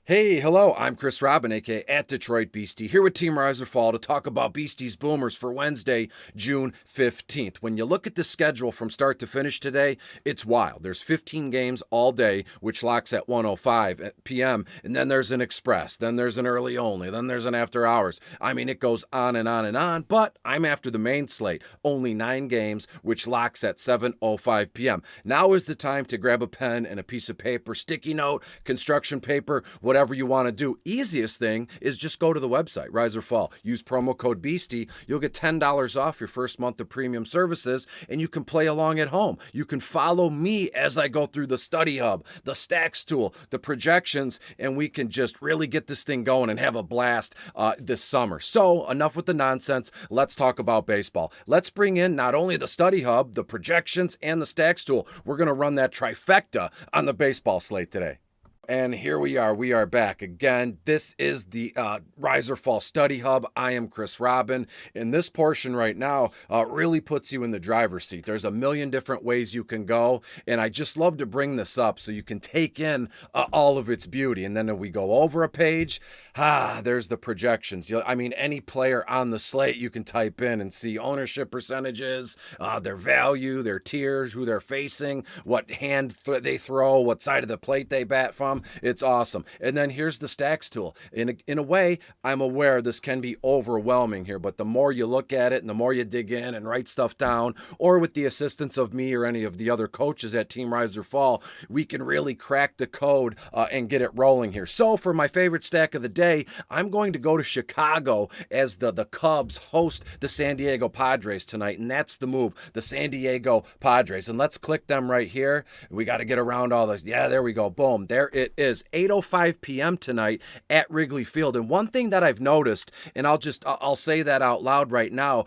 Hey, hello, I'm Chris Robin, aka at Detroit Beastie, here with Team Riser Fall to talk about Beasties Boomers for Wednesday, June 15th. When you look at the schedule from start to finish today, it's wild. There's 15 games all day, which locks at 1:05 p.m., and then there's an express, then there's an early only, then there's an after hours. I mean, it goes on and on and on, but I'm after the main slate. Only 9 games, which locks at 7:05 p.m. Now is the time to grab a pen and a piece of paper, sticky note, construction paper, whatever you want to do. Easiest thing is just go to the website, Rise or Fall. Use promo code Beastie. You'll get $10 off your first month of premium services, and you can play along at home. You can follow me as I go through the study hub, the stacks tool, the projections, and we can just really get this thing going and have a blast this summer. So enough with the nonsense. Let's talk about baseball. Let's bring in not only the study hub, the projections, and the stacks tool. We're going to run that trifecta on the baseball slate today. And here we are. We are back again. This is the Rise or Fall Study Hub. I am Chris Robin. And this portion right now really puts you in the driver's seat. There's a million different ways you can go. And I just love to bring this up so you can take in all of its beauty. And then when we go over a page, there's the projections. I mean, any player on the slate you can type in and see ownership percentages, their value, their tiers, who they're facing, what hand they throw, what side of the plate they bat from. It's awesome. And then here's the stacks tool. In a way, I'm aware this can be overwhelming here, but the more you look at it and the more you dig in and write stuff down, or with the assistance of me or any of the other coaches at Team Rise or Fall, we can really crack the code and get it rolling here. So for my favorite stack of the day, I'm going to go to Chicago as the Cubs host the San Diego Padres tonight, and that's the move, the San Diego Padres. And let's click them right here. We got to get around all those. Yeah, there we go. Boom. There it is. 8:05 p.m. tonight at Wrigley Field. And one thing that I've noticed, and I'll say that out loud right now,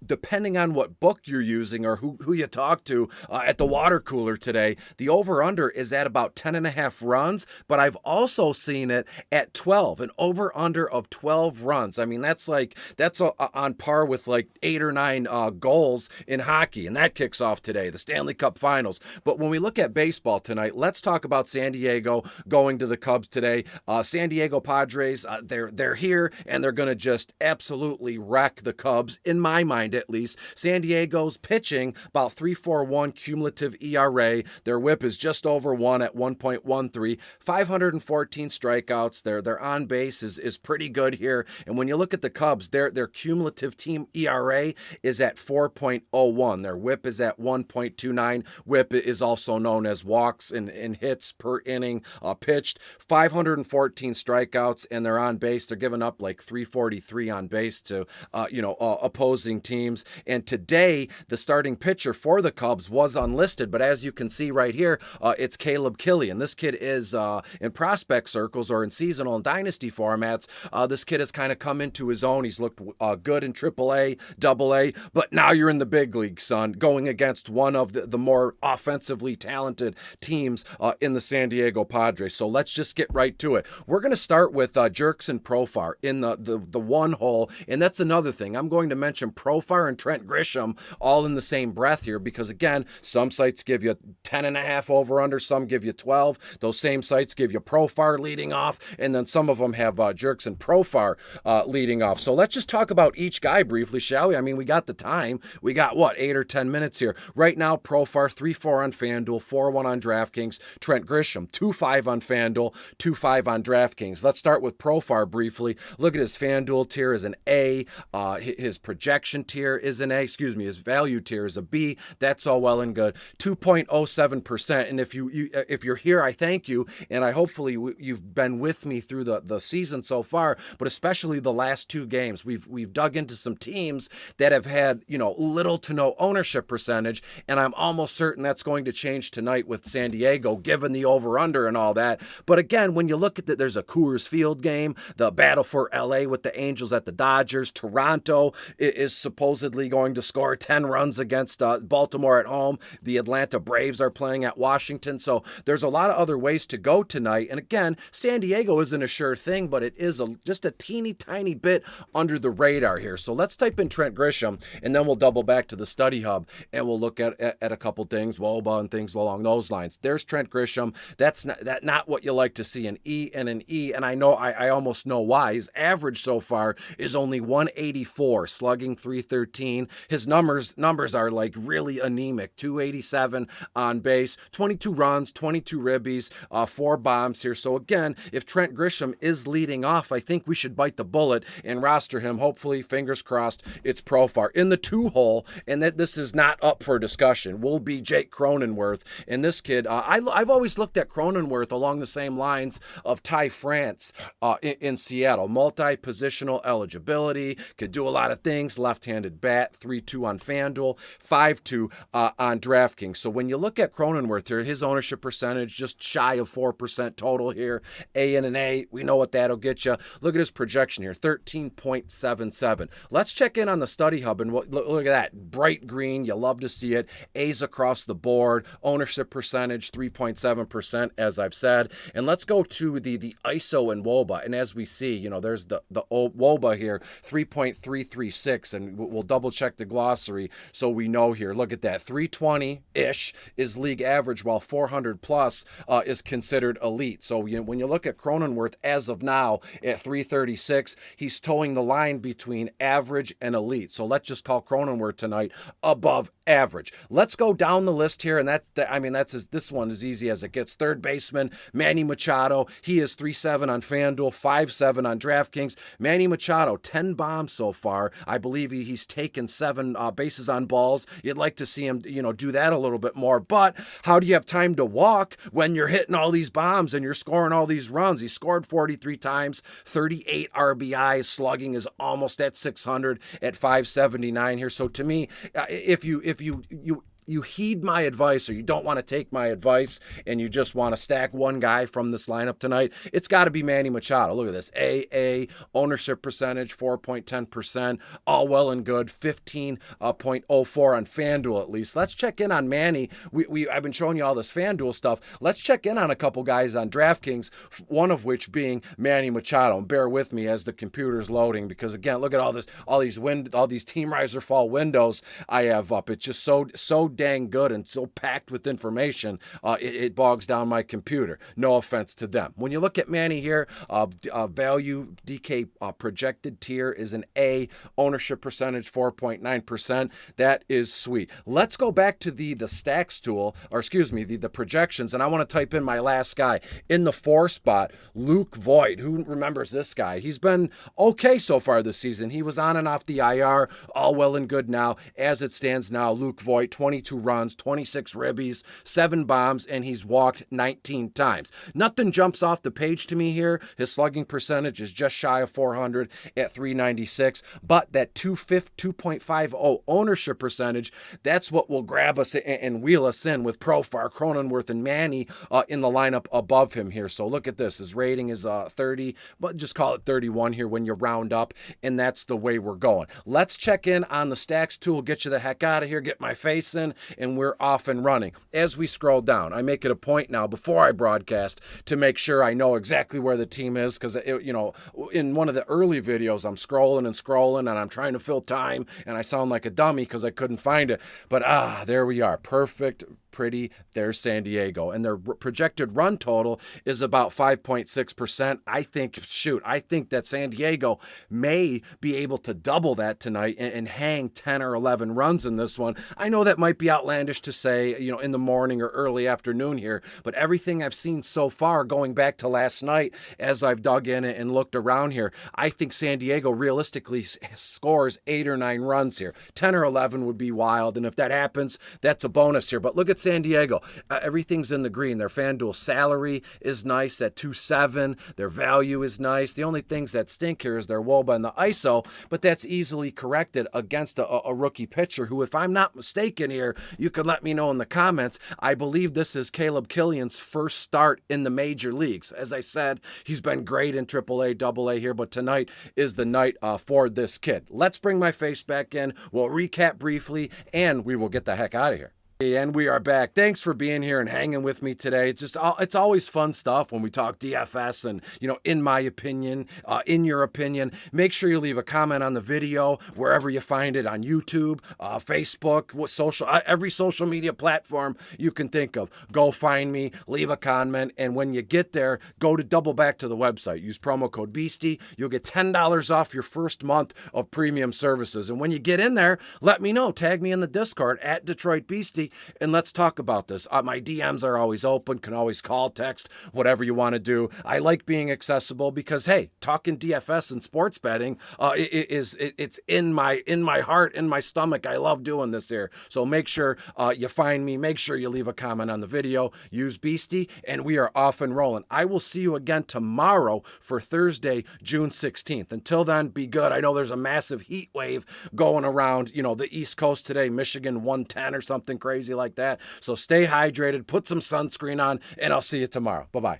depending on what book you're using or who you talk to at the water cooler today, the over-under is at about 10.5 runs, but I've also seen it at 12, an over-under of 12 runs. I mean, that's on par with like 8 or 9 goals in hockey, and that kicks off today, the Stanley Cup Finals. But when we look at baseball tonight, let's talk about San Diego going to the Cubs today. San Diego Padres, they're here, and they're going to just absolutely wreck the Cubs, in my mind at least. San Diego's pitching about 3.41 cumulative ERA. Their whip is just over 1 at 1.13. 514 strikeouts. Their on base is pretty good here. And when you look at the Cubs, their cumulative team ERA is at 4.01. Their whip is at 1.29. Whip is also known as walks and hits per inning pitched. 514 strikeouts, and they're on base. They're giving up like 343 on base to opposing teams. And today, the starting pitcher for the Cubs was unlisted, but as you can see right here, it's Caleb Killian. This kid is in prospect circles or in seasonal and dynasty formats. This kid has kind of come into his own. He's looked good in AAA, AA, but now you're in the big league, son, going against one of the more offensively talented teams in the San Diego Padres. So let's just get right to it. We're going to start with Jurickson Profar in the one hole, and that's another thing. I'm going to mention Profar and Trent Grisham all in the same breath here because, again, some sites give you 10.5 over under, some give you 12. Those same sites give you Profar leading off, and then some of them have Jurickson Profar leading off. So let's just talk about each guy briefly, shall we? I mean, we got the time. We got, 8 or 10 minutes here. Right now, Profar 3-4 on FanDuel, 4-1 on DraftKings. Trent Grisham 2-5 on FanDuel, 2-5 on DraftKings. Let's start with Profar briefly. Look at his FanDuel tier is an A. His projection tier is an A. His value tier is a B. That's all well and good. 2.07%. And if you're here, I thank you. And I hopefully you've been with me through the season so far, but especially the last 2 games. We've dug into some teams that have had, little to no ownership percentage, and I'm almost certain that's going to change tonight with San Diego, given the over-under and all that. But again, when you look at there's a Coors Field game, the battle for LA with the Angels at the Dodgers. Toronto is supposed supposedly going to score 10 runs against Baltimore at home. The Atlanta Braves are playing at Washington. So there's a lot of other ways to go tonight. And again, San Diego isn't a sure thing, but it is just a teeny tiny bit under the radar here. So let's type in Trent Grisham, and then we'll double back to the study hub and we'll look at a couple things, WOBA and things along those lines. There's Trent Grisham. That's not what you like to see, an E and an E. And I know, I almost know why. His average so far is only 184, slugging 313. His numbers are like really anemic. 287 on base, 22 runs, 22 ribbies, 4 bombs here. So again, if Trent Grisham is leading off, I think we should bite the bullet and roster him. Hopefully, fingers crossed, it's Profar. In the 2-hole, and that this is not up for discussion, will be Jake Cronenworth. And this kid, I've always looked at Cronenworth along the same lines of Ty France in Seattle. Multi-positional eligibility, could do a lot of things. Left-handed bat, 3.2 on FanDuel, 5.2 on DraftKings. So when you look at Cronenworth here, his ownership percentage just shy of 4% total here. A and an A, we know what that'll get you. Look at his projection here, 13.77. Let's check in on the study hub and look at that. Bright green, you love to see it. A's across the board. Ownership percentage, 3.7%, as I've said. And let's go to the ISO and WOBA. And as we see, there's the WOBA here, 3.336. And we'll double check the glossary so we know here. Look at that. 320-ish is league average, while 400 plus is considered elite. So when you look at Cronenworth as of now at 336, he's towing the line between average and elite. So let's just call Cronenworth tonight above average. Let's go down the list here, and this one is easy as it gets. Third baseman Manny Machado, he is 3.7 on FanDuel, 5.7 on DraftKings. Manny Machado, 10 bombs so far. I believe he's taken 7 bases on balls. You'd like to see him, do that a little bit more. But how do you have time to walk when you're hitting all these bombs and you're scoring all these runs? He scored 43 times, 38 RBIs, slugging is almost at 600 at 579 here. So to me, if you heed my advice, or you don't want to take my advice and you just want to stack one guy from this lineup tonight, it's got to be Manny Machado. Look at this. AA ownership percentage, 4.10%. All well and good. 15.04 on FanDuel at least. Let's check in on Manny. I've been showing you all this FanDuel stuff. Let's check in on a couple guys on DraftKings, one of which being Manny Machado. And bear with me as the computer's loading, because again, look at all these Team Riser Fall windows I have up. It's just so dang good and so packed with information, it bogs down my computer. No offense to them. When you look at Manny here, value DK projected tier is an A, ownership percentage 4.9%. That is sweet. Let's go back to the stacks tool, or excuse me, the projections, and I want to type in my last guy in the 4 spot, Luke Voigt. Who remembers this guy? He's been okay so far this season. He was on and off the IR, all well and good now. As it stands now, Luke Voigt, 22 runs, 26 ribbies, 7 bombs, and he's walked 19 times. Nothing jumps off the page to me here. His slugging percentage is just shy of 400 at 396, but that 2.50 ownership percentage, that's what will grab us and wheel us in with Profar, Cronenworth, and Manny in the lineup above him here. So look at this. His rating is 30, but just call it 31 here when you round up, and that's the way we're going. Let's check in on the stacks tool, get you the heck out of here, get my face in, and we're off and running. As we scroll down, I make it a point now before I broadcast to make sure I know exactly where the team is, because in one of the early videos I'm scrolling and I'm trying to fill time and I sound like a dummy because I couldn't find it. But there we are. Perfect. Pretty. There's San Diego, and their projected run total is about 5.6%. I think that San Diego may be able to double that tonight and hang 10 or 11 runs in this one. I know that might be outlandish to say, in the morning or early afternoon here, but everything I've seen so far, going back to last night, as I've dug in and looked around here, I think San Diego realistically scores 8 or 9 runs here. 10 or 11 would be wild, and if that happens, that's a bonus here. But look at San Diego, everything's in the green. Their FanDuel salary is nice at 2.7. Their value is nice. The only things that stink here is their WOBA and the ISO, but that's easily corrected against a rookie pitcher who, if I'm not mistaken here, you can let me know in the comments. I believe this is Caleb Killian's first start in the major leagues. As I said, he's been great in AAA, AA here, but tonight is the night for this kid. Let's bring my face back in. We'll recap briefly, and we will get the heck out of here. And we are back. Thanks for being here and hanging with me today. It's always fun stuff when we talk DFS and, in my opinion, in your opinion. Make sure you leave a comment on the video wherever you find it, on YouTube, Facebook, every social media platform you can think of. Go find me, leave a comment, and when you get there, double back to the website. Use promo code Beastie. You'll get $10 off your first month of premium services. And when you get in there, let me know. Tag me in the Discord at Detroit Beastie. And let's talk about this. My DMs are always open. Can always call, text, whatever you want to do. I like being accessible because, hey, talking DFS and sports betting, it's in my heart, in my stomach. I love doing this here. So make sure you find me. Make sure you leave a comment on the video. Use Beastie, and we are off and rolling. I will see you again tomorrow for Thursday, June 16th. Until then, be good. I know there's a massive heat wave going around, the East Coast today. Michigan 110 or something crazy like that. So stay hydrated, put some sunscreen on, and I'll see you tomorrow. Bye-bye.